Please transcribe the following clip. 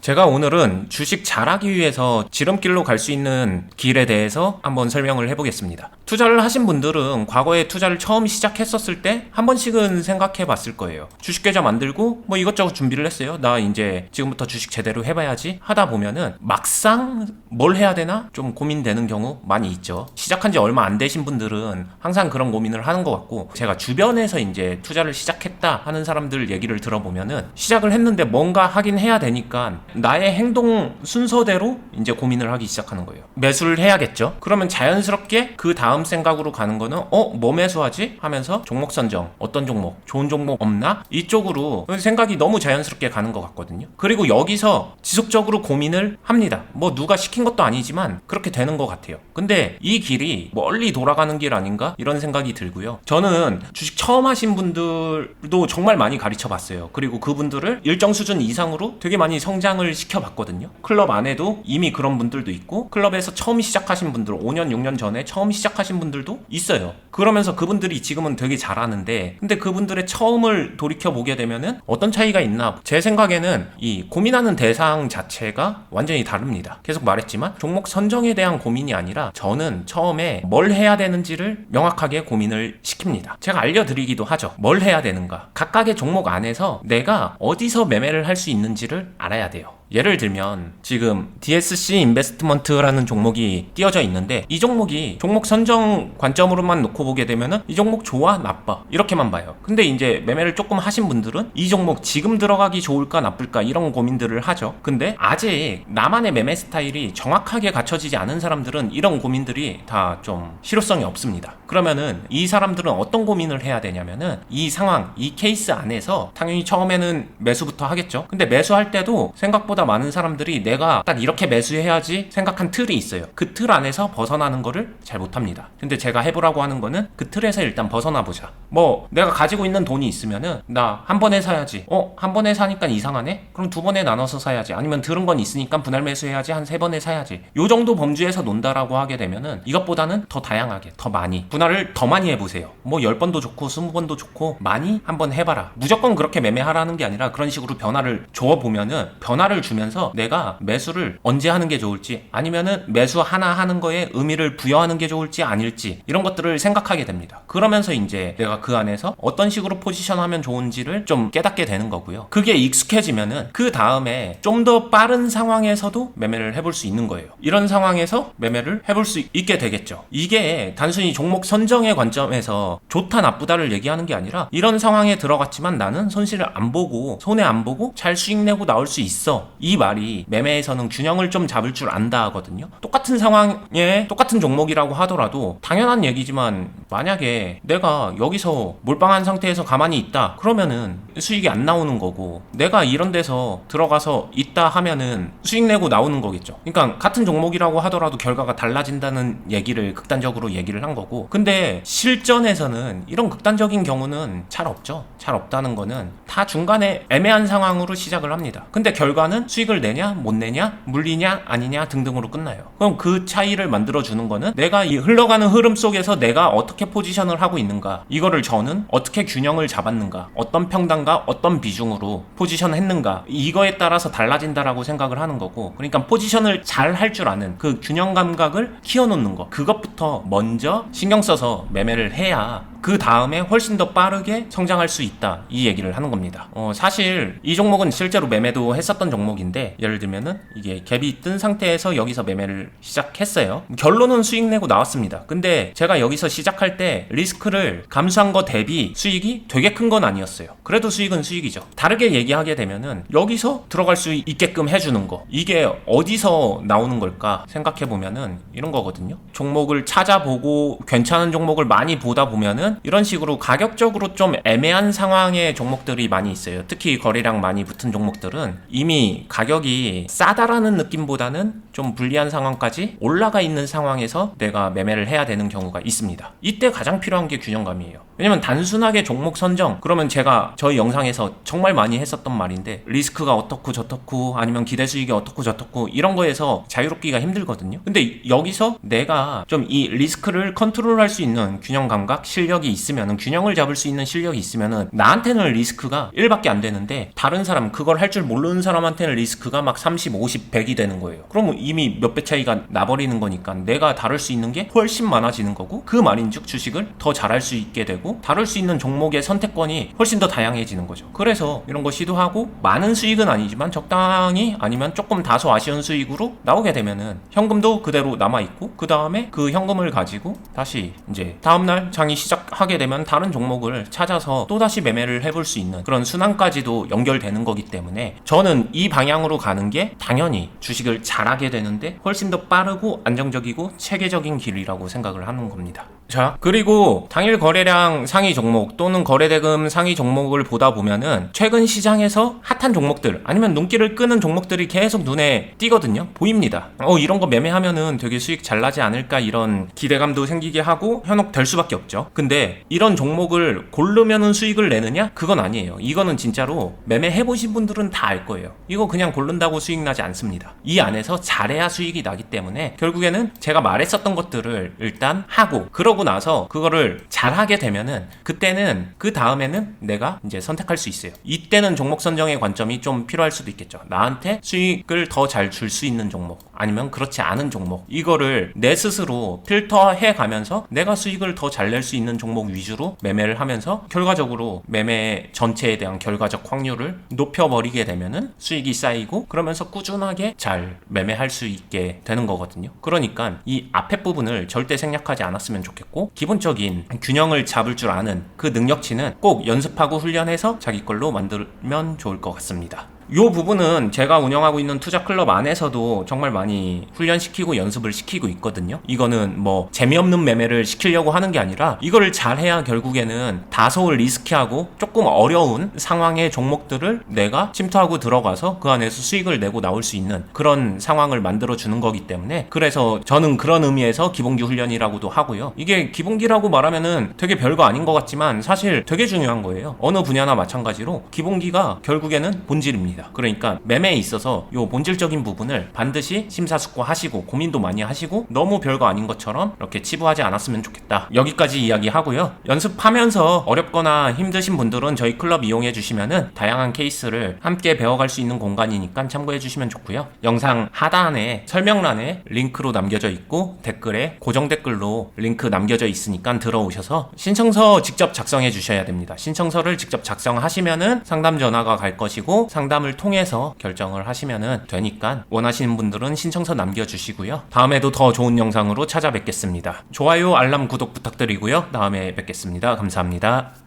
제가 오늘은 주식 잘하기 위해서 지름길로 갈 수 있는 길에 대해서 한번 설명을 해보겠습니다. 투자를 하신 분들은 과거에 투자를 처음 시작했었을 때 한 번씩은 생각해 봤을 거예요. 주식 계좌 만들고 뭐 이것저것 준비를 했어요. 나 이제 지금부터 주식 제대로 해봐야지 하다 보면은 막상 뭘 해야 되나 좀 고민되는 경우 많이 있죠. 시작한 지 얼마 안 되신 분들은 항상 그런 고민을 하는 것 같고, 제가 주변에서 이제 투자를 시작했다 하는 사람들 얘기를 들어보면은 시작을 했는데 뭔가 하긴 해야 되니까 나의 행동 순서대로 이제 고민을 하기 시작하는 거예요. 매수를 해야겠죠. 그러면 자연스럽게 그 다음 생각으로 가는 거는 뭐 매수하지? 하면서 종목 선정, 어떤 종목, 좋은 종목 없나? 이쪽으로 생각이 너무 자연스럽게 가는 것 같거든요. 그리고 여기서 지속적으로 고민을 합니다. 뭐 누가 시킨 것도 아니지만 그렇게 되는 것 같아요. 근데 이 길이 멀리 돌아가는 길 아닌가? 이런 생각이 들고요. 저는 주식 처음 하신 분들도 정말 많이 가르쳐 봤어요. 그리고 그분들을 일정 수준 이상으로 되게 많이 성장을 시켜봤거든요. 클럽 안에도 이미 그런 분들도 있고, 클럽에서 처음 시작하신 분들, 5년 6년 전에 처음 시작하신 분들도 있어요. 그러면서 그분들이 지금은 되게 잘하는데, 근데 그분들의 처음을 돌이켜보게 되면은 어떤 차이가 있나? 제 생각에는 이 고민하는 대상 자체가 완전히 다릅니다. 계속 말했지만 종목 선정에 대한 고민이 아니라 저는 처음에 뭘 해야 되는지를 명확하게 고민을 시킵니다. 제가 알려드리기도 하죠. 뭘 해야 되는가? 각각의 종목 안에서 내가 어디서 매매를 할 수 있는지를 알아야 돼요. 예를 들면 지금 DSC 인베스트먼트라는 종목이 띄어져 있는데, 이 종목이 종목 선정 관점으로만 놓고 보게 되면은 이 종목 좋아 나빠 이렇게만 봐요. 근데 이제 매매를 조금 하신 분들은 이 종목 지금 들어가기 좋을까 나쁠까 이런 고민들을 하죠. 근데 아직 나만의 매매 스타일이 정확하게 갖춰지지 않은 사람들은 이런 고민들이 다 좀 실효성이 없습니다. 그러면은 이 사람들은 어떤 고민을 해야 되냐면은, 이 상황, 이 케이스 안에서 당연히 처음에는 매수부터 하겠죠. 근데 매수할 때도 생각보다 많은 사람들이 내가 딱 이렇게 매수해야지 생각한 틀이 있어요. 그 틀 안에서 벗어나는 거를 잘 못합니다. 근데 제가 해보라고 하는 거는 그 틀에서 일단 벗어나 보자. 뭐 내가 가지고 있는 돈이 있으면은 나 한 번에 사야지. 한 번에 사니까 이상하네? 그럼 두 번에 나눠서 사야지. 아니면 들은 건 있으니까 분할 매수해야지. 한 세 번에 사야지. 요 정도 범주에서 논다라고 하게 되면은 이것보다는 더 다양하게, 더 많이, 분할을 더 많이 해보세요. 뭐 10번도 좋고 20번도 좋고 많이 한번 해봐라. 무조건 그렇게 매매하라는 게 아니라 그런 식으로 변화를 줘보면은, 변화를 주면서 내가 매수를 언제 하는 게 좋을지, 아니면은 매수 하나 하는 거에 의미를 부여하는 게 좋을지 아닐지, 이런 것들을 생각하게 됩니다. 그러면서 이제 내가 그 안에서 어떤 식으로 포지션하면 좋은지를 좀 깨닫게 되는 거고요. 그게 익숙해지면은 그 다음에 좀 더 빠른 상황에서도 매매를 해볼 수 있는 거예요. 이런 상황에서 매매를 해볼 수 있게 되겠죠. 이게 단순히 종목 선정의 관점에서 좋다 나쁘다를 얘기하는 게 아니라, 이런 상황에 들어갔지만 나는 손실을 안 보고 손해 안 보고 잘 수익 내고 나올 수 있어, 이 말이 매매에서는 균형을 좀 잡을 줄 안다 하거든요. 똑같은 상황에 똑같은 종목이라고 하더라도 당연한 얘기지만, 만약에 내가 여기서 몰빵한 상태에서 가만히 있다 그러면은 수익이 안 나오는 거고, 내가 이런 데서 들어가서 있다 하면은 수익 내고 나오는 거겠죠. 그러니까 같은 종목이라고 하더라도 결과가 달라진다는 얘기를 극단적으로 얘기를 한 거고, 근데 실전에서는 이런 극단적인 경우는 잘 없죠. 잘 없다는 거는 다 중간에 애매한 상황으로 시작을 합니다. 근데 결과는 수익을 내냐 못 내냐, 물리냐 아니냐 등등으로 끝나요. 그럼 그 차이를 만들어주는 거는 내가 이 흘러가는 흐름 속에서 내가 어떻게 포지션을 하고 있는가, 이거를 저는 어떻게 균형을 잡았는가, 어떤 평단과 어떤 비중으로 포지션을 했는가, 이거에 따라서 달라진다라고 생각을 하는 거고, 그러니까 포지션을 잘 할 줄 아는 그 균형 감각을 키워놓는 거, 그것부터 먼저 신경 써서 매매를 해야 그 다음에 훨씬 더 빠르게 성장할 수 있다, 이 얘기를 하는 겁니다. 사실 이 종목은 실제로 매매도 했었던 종목인데, 예를 들면은 이게 갭이 뜬 상태에서 여기서 매매를 시작했어요. 결론은 수익 내고 나왔습니다. 근데 제가 여기서 시작할 때 리스크를 감수한 거 대비 수익이 되게 큰 건 아니었어요. 그래도 수익은 수익이죠. 다르게 얘기하게 되면은 여기서 들어갈 수 있게끔 해주는 거, 이게 어디서 나오는 걸까 생각해보면은 이런 거거든요. 종목을 찾아보고 괜찮은 종목을 많이 보다 보면은 이런 식으로 가격적으로 좀 애매한 상황의 종목들이 많이 있어요. 특히 거래량 많이 붙은 종목들은 이미 가격이 싸다라는 느낌보다는 좀 불리한 상황까지 올라가 있는 상황에서 내가 매매를 해야 되는 경우가 있습니다. 이때 가장 필요한 게 균형감이에요. 왜냐면 단순하게 종목 선정, 그러면 제가 저희 영상에서 정말 많이 했었던 말인데 리스크가 어떻고 저떻고 아니면 기대 수익이 어떻고 저떻고 이런 거에서 자유롭기가 힘들거든요. 근데 여기서 내가 좀 이 리스크를 컨트롤할 수 있는 균형 감각 실력이 있으면은, 균형을 잡을 수 있는 실력이 있으면은 나한테는 리스크가 1밖에 안 되는데 다른 사람, 그걸 할 줄 모르는 사람한테는 리스크가 막 30, 50, 100이 되는 거예요. 그럼 이미 몇 배 차이가 나버리는 거니까 내가 다룰 수 있는 게 훨씬 많아지는 거고, 그 말인즉 주식을 더 잘할 수 있게 되고 다룰 수 있는 종목의 선택권이 훨씬 더 다양해지는 거죠. 그래서 이런 거 시도하고 많은 수익은 아니지만 적당히, 아니면 조금 다소 아쉬운 수익으로 나오게 되면은 현금도 그대로 남아있고, 그 다음에 그 현금을 가지고 다시 이제 다음날 장이 시작하게 되면 다른 종목을 찾아서 또다시 매매를 해볼 수 있는 그런 순환까지도 연결되는 거기 때문에 저는 이 방향으로 가는 게 당연히 주식을 잘하게 되는데 훨씬 더 빠르고 안정적이고 체계적인 길이라고 생각을 하는 겁니다. 자, 그리고 당일 거래량 상위 종목 또는 거래대금 상위 종목을 보다 보면은 최근 시장에서 핫한 종목들, 아니면 눈길을 끄는 종목들이 계속 눈에 띄거든요. 보입니다. 이런 거 매매하면은 되게 수익 잘 나지 않을까, 이런 기대감도 생기게 하고 현혹될 수밖에 없죠. 근데 이런 종목을 고르면은 수익을 내느냐? 그건 아니에요. 이거는 진짜로 매매해보신 분들은 다 알 거예요. 이거 그냥 고른다고 수익 나지 않습니다. 이 안에서 잘해야 수익이 나기 때문에 결국에는 제가 말했었던 것들을 일단 하고, 그러고 나서 그거를 잘하게 되면은 그때는, 그 다음에는 내가 이제 선택할 수 있어요. 이때는 종목 선정의 관점이 좀 필요할 수도 있겠죠. 나한테 수익을 더 잘 줄 수 있는 종목, 아니면 그렇지 않은 종목, 이거를 내 스스로 필터해 가면서 내가 수익을 더 잘 낼 수 있는 종목 위주로 매매를 하면서 결과적으로 매매 전체에 대한 결과적 확률을 높여버리게 되면은 수익이 쌓이고, 그러면서 꾸준하게 잘 매매할 수 있게 되는 거거든요. 그러니까 이 앞에 부분을 절대 생략하지 않았으면 좋겠고, 기본적인 균형을 잡을 줄 아는 그 능력치는 꼭 연습하고 훈련해서 자기 걸로 만들면 좋을 것 같습니다. 요 부분은 제가 운영하고 있는 투자 클럽 안에서도 정말 많이 훈련시키고 연습을 시키고 있거든요. 이거는 뭐 재미없는 매매를 시키려고 하는 게 아니라, 이거를 잘해야 결국에는 다소 리스키하고 조금 어려운 상황의 종목들을 내가 침투하고 들어가서 그 안에서 수익을 내고 나올 수 있는 그런 상황을 만들어 주는 거기 때문에, 그래서 저는 그런 의미에서 기본기 훈련이라고도 하고요. 이게 기본기라고 말하면은 되게 별거 아닌 것 같지만 사실 되게 중요한 거예요. 어느 분야나 마찬가지로 기본기가 결국에는 본질입니다. 그러니까 매매에 있어서 요 본질적인 부분을 반드시 심사숙고하시고 고민도 많이 하시고, 너무 별거 아닌 것처럼 이렇게 치부하지 않았으면 좋겠다. 여기까지 이야기하고요. 연습하면서 어렵거나 힘드신 분들은 저희 클럽 이용해 주시면은 다양한 케이스를 함께 배워갈 수 있는 공간이니까 참고해 주시면 좋고요. 영상 하단에 설명란에 링크로 남겨져 있고, 댓글에 고정 댓글로 링크 남겨져 있으니까 들어오셔서 신청서 직접 작성해 주셔야 됩니다. 신청서를 직접 작성하시면은 상담 전화가 갈 것이고, 상담을 통해서 결정을 하시면 되니까 원하시는 분들은 신청서 남겨주시고요. 다음에도 더 좋은 영상으로 찾아뵙겠습니다. 좋아요, 알람, 구독 부탁드리고요. 다음에 뵙겠습니다. 감사합니다.